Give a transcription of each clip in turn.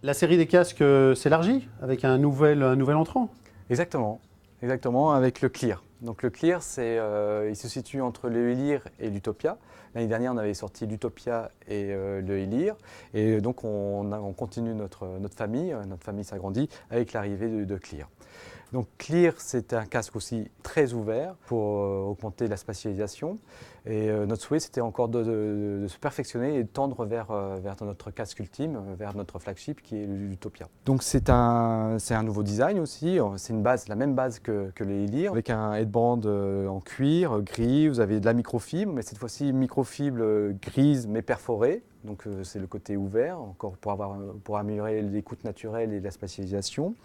La série des casques s'élargit avec un nouvel entrant. Exactement, exactement, avec le Clear. Donc le Clear, il se situe entre le Elir et l'Utopia. L'année dernière, on avait sorti l'Utopia et le Elir. Et donc on continue notre famille s'agrandit avec l'arrivée de Clear. Donc Clear, c'est un casque aussi très ouvert pour augmenter la spatialisation. Et notre souhait, c'était encore de se perfectionner et de tendre vers notre casque ultime, vers notre flagship qui est l'Utopia. Donc c'est un nouveau design aussi. C'est la même base que les Elir, avec un headband en cuir, gris. Vous avez de la microfibre, mais cette fois-ci microfibre grise mais perforée. Donc c'est le côté ouvert, encore pour améliorer l'écoute naturelle et la spatialisation.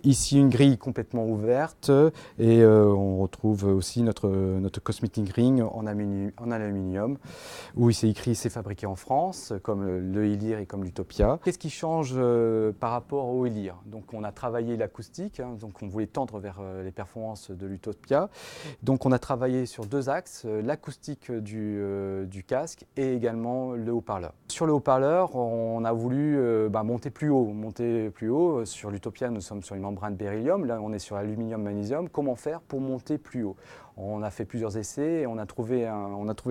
Ici une grille complètement ouverte et on retrouve aussi notre cosmetic ring en aluminium où il s'est écrit c'est fabriqué en France comme le Elir et comme l'Utopia. Qu'est-ce qui change par rapport au Elir? Donc on a travaillé l'acoustique, hein, donc on voulait tendre vers les performances de l'Utopia. Donc on a travaillé sur deux axes, l'acoustique du casque et également le haut-parleur. Sur le haut-parleur, on a voulu monter plus haut. Sur l'Utopia, nous sommes sur une membrane beryllium, là on est sur aluminium-magnésium. Comment faire pour monter plus haut? On a fait plusieurs essais et on a trouvé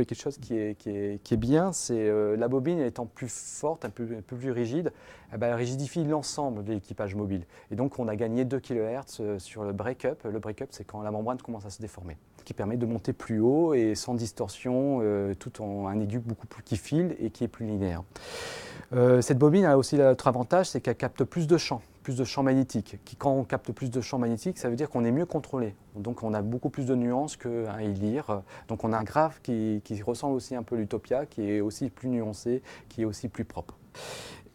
quelque chose qui est bien, c'est la bobine étant plus forte, un peu plus rigide, elle rigidifie l'ensemble de l'équipage mobile. Et donc on a gagné 2 kHz sur le break-up. Le break-up, c'est quand la membrane commence à se déformer, qui permet de monter plus haut et sans distorsion, tout en un aigu qui file et qui est plus linéaire. Cette bobine a aussi l'autre avantage, c'est qu'elle capte plus de champs magnétiques. Quand on capte plus de champs magnétiques, ça veut dire qu'on est mieux contrôlé. Donc on a beaucoup plus de nuances qu'un Elir. Donc on a un graphe qui ressemble aussi un peu à l'Utopia, qui est aussi plus nuancé, qui est aussi plus propre.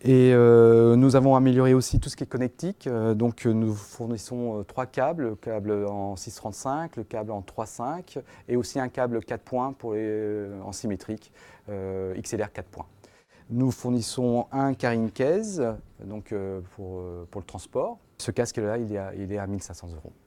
Et nous avons amélioré aussi tout ce qui est connectique. Donc nous fournissons 3 câbles, le câble en 635, le câble en 3.5 et aussi un câble 4 points en symétrique, XLR 4 points. Nous fournissons un carrying case donc, pour le transport. Ce casque-là, il est à 1 500 €.